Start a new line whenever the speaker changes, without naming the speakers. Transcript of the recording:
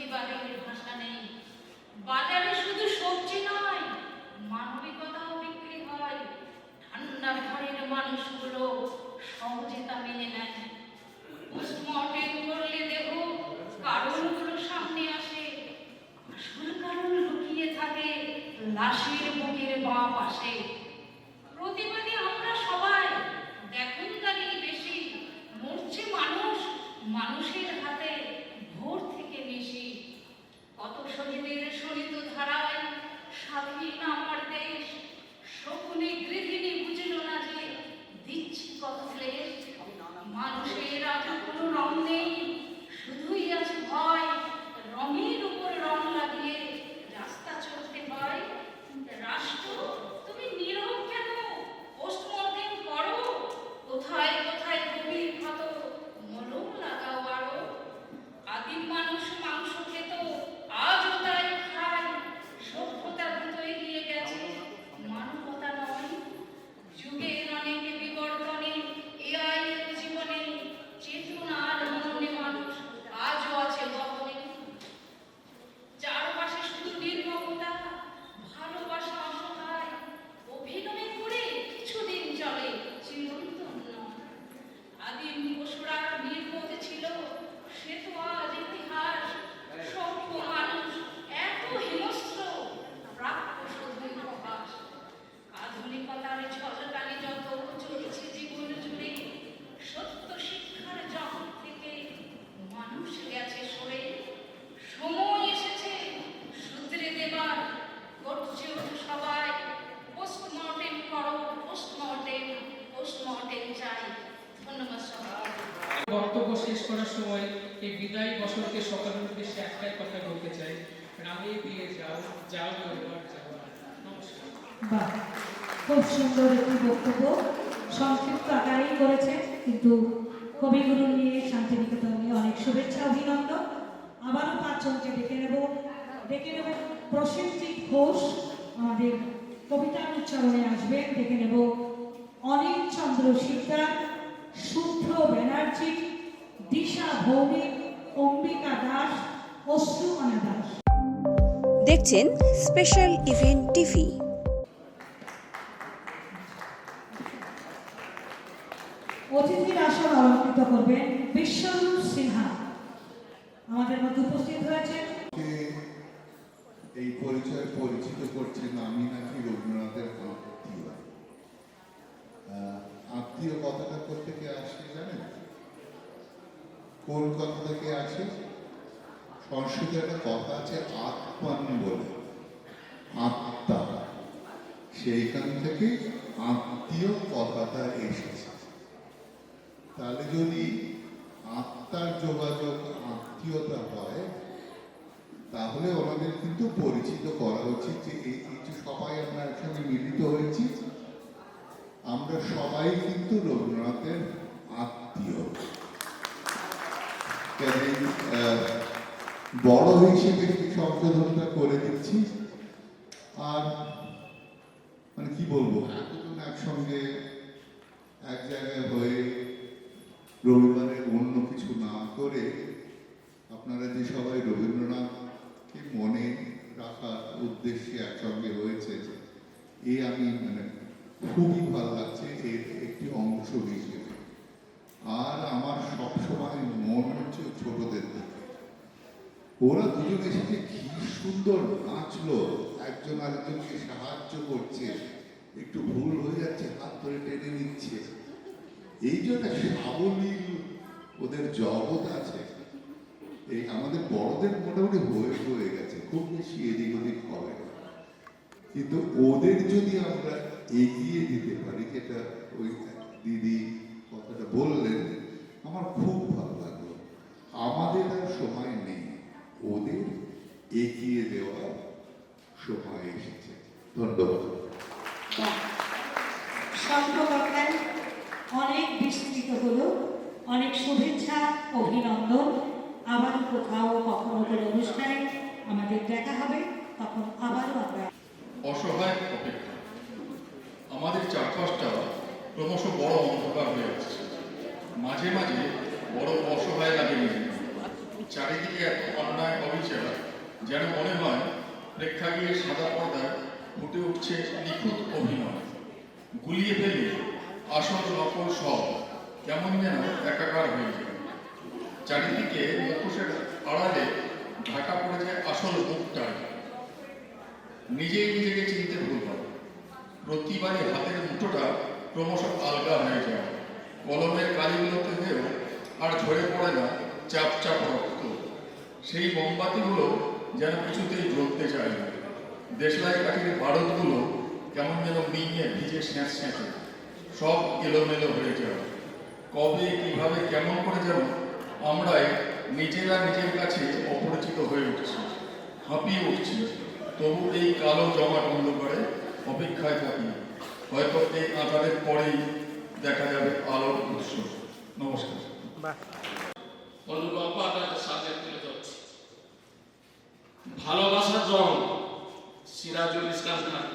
প্রতিবাদের ভাষা নেই। বাজারে শুধু সবজি নয়, মানবিকতাও বিক্রি হয়। ঠান্ডা ঘরের মানুষগুলো সহজে তা মেনে নেয়। পোস্টমর্টেম করলে দেহ কারণগুলো সামনে আসে। আসল কারণ লুকিয়ে থাকে লাশের বুকের বাঁ পাশে। প্রতিবাদী আমরা সবাই, দেখুন দাঁড়িয়ে বেশি। মরছে মানুষ, মানুষের হাতে ভোর থেকে বেশি। কত শহীদের শোণিত ধারায় স্বাধীন আমার দেশ। শকুনি গৃহিণী বুঝল না যে দিচ্ছি কত ক্লেশ। মানুষের আজ কোনো রং নেই, শুধুই আছে ভয়। রঙের উপর রং লাগিয়ে রাস্তা চলতে হয়। রাষ্ট্র, তুমি নীরব কেন? পোস্টমর্টেম করো। কোথায় কোথায় গভীর ক্ষত, মলম লাগাও আরো। আদিম মানুষ মাংস খেত, আজও তাই খায়। সভ্যতা দ্রুত এগিয়ে গেছে, মানবতা নয়। যুগের অনেক বিবর্তনে, এআই এর জীবনে, চেতনার মননে মানুষ আজও আছে গহনে। চারপাশে শুধু নির্মমতা, ভালোবাসা অসহায়। অভিনয় করে কিছুদিন চলে, চিরন্তন নয়। আদিম পশুরা নির্বোধ ছিল, সে তো আজ ইতিহাস। সভ্য মানুষ এত হিংস্র, প্রাপ্য শুধুই প্রকাশ। আধুনিকতার ঝলকানি যত চলছে জীবন জুড়ে, সত্য শিক্ষার জগৎ থেকে মানুষ গেছে সরে। সময় এসেছে শুধরে দেবার, করছে ওঠো সবাই। পোস্টমর্টেম করো, পোস্টমর্টেম, পোস্টমর্টেম চাই। ধন্যবাদ সবাই।
বক্তব্য শেষ করার সময় এই বিদায়ী বছরকে সকলের উদ্দেশ্যে একটাই কথা বলতে চাই, রাঙিয়ে দিয়ে যাও, যাও পরিবার যাও। নমস্কার।
বাহ, খুব সুন্দর একটি বক্তব্য, সংক্ষিপ্ত আকারেই করেছে, কিন্তু কবিগুরু নিয়ে, শান্তিনিকেতন নিয়ে অনেক শুভেচ্ছা, অভিনন্দন। আবারও 5 জনকে ডেকে নেব। প্রসেনজিৎ ঘোষ আমাদের কবিতা উচ্চারণে আসবেন। ডেকে নেব অনিল চন্দ্র শিকদার, শুভ্র ব্যানার্জি, দিশা ভৌমিক, অম্বিকা দাস, অশ্রুমণি দাস।
দেখছেন স্পেশাল ইভেন্ট টিভি।
অতিথির আসন অলঙ্কৃত করবেন বিশ্বরূপ সিনহা। আমাদের মধ্যে উপস্থিত হয়েছে।
এই পরিচয় পরিচিত করছেন, আমি নাকি রবীন্দ্রনাথের আত্মীয়। আত্মীয় কথাটা কোথেকে আসে জানেন? কোন কথা থেকে আসে? সংস্কৃতে একটা কথা আছে আত্মান বলে, আত্মা। সেইখান থেকে আত্মীয় কথাটা এসেছে। তাহলে যদি আত্মার যোগাযোগ আত্মীয়তা হয়, তাহলে ওনাদের কিন্তু পরিচিত করা উচিত যে এই যে সবাই আমরা একসঙ্গে মিলিত হয়েছি, আমরা সবাই কিন্তু রবীন্দ্রনাথের আত্মীয়। বড় হিসেবে সংশোধনটা করে দিচ্ছি। আর মানে কি বলবো, এতজন একসঙ্গে এক জায়গায় হয়ে রবিবারে অন্য কিছু না করে আপনারা যে সবাই রবীন্দ্রনাথকে মনে রাখার উদ্দেশ্যে একসঙ্গে হয়েছে, আমি মানে খুবই ভালো লাগছে এর একটি অংশ হিসেবে। আর আমার সবসময় মন হচ্ছে ছোটদের দিকে। ওরা দুজন এসেছে, কি সুন্দর নাচলো, একজন আরেকজনকে সাহায্য করছে, একটু ভুল হয়ে যাচ্ছে হাত ধরে টেনে নিচ্ছে। এই যে একটা সাবলীল ওদের জগৎ আছে। এই আমাদের বড়দের মোটামুটি হয়ে গেছে, খুব বেশি এদিক ওদিক হবে না। কিন্তু ওদের যদি আমরা এগিয়ে দিতে পারি, যেটা ওই দিদি কথাটা বললেন, আমার খুব ভালো লাগলো। আমাদের আর সময় নেই, ওদের এগিয়ে দেওয়ার সময় এসেছে। ধন্যবাদ।
শব্দকর্তায় অনেক বিস্তৃত হলো, অনেক শুভেচ্ছা, অভিনন্দন। আবার কোথাও কখনো কোনো অনুষ্ঠানে আমাদের দেখা হবে, তখন আবারও আমরা।
অসহায় অপেক্ষা। আমাদের চারপাশটা ক্রমশ বড় অন্ধকার হয়ে আসছে। মাঝে মাঝে বড় অসহায় লাগে নিজেকে। চারিদিকে এত অন্যায় অবিচার যেন মনে হয় প্রেক্ষাগৃহে সাদা পর্দায় ফুটে উঠছে নিখুঁত অভিনয়। গুলিয়ে ফেলে আসল নকল সব কেমন যেন একাকার হয়ে যায়। চারিদিকে মুখোশের আড়ালে ঢাকা পড়ে যায় আসল মুখটা। নিজেই নিজেকে চিনতে ভুল হয়। প্রতিবারই হাতের মুঠোটা ক্রমশ আলগা হয়ে যায়। কলমের কালিগুলোতে হয়েও আর ঝরে পড়ে না চাপ চাপ রক্ত। সেই মোমবাতিগুলো যেন কিছুতেই জ্বলতে চায় না। দেশলাই কাঠির বারুদগুলো কেমন যেন মিঙে ভিজে স্যাঁত স্যাঁতে সব এলোমেলো হয়ে যায়। কবে কিভাবে কেমন করে যেন আমরাই নিজেরা নিজের কাছে অপরিচিত হয়ে উঠছি, হাঁপিয়ে উঠছি। তবু এই কালো জমা অন্ধকারে অপেক্ষায় থাকি। হয়তো এই আঁধারের পরেই দেখা যাবে আলোর উৎস। নমস্কার।
অনুকম্পা আপনাদের সামনে তুলে ধরছি। ভালোবাসার রং, সিরাজুল ইসলাম খান।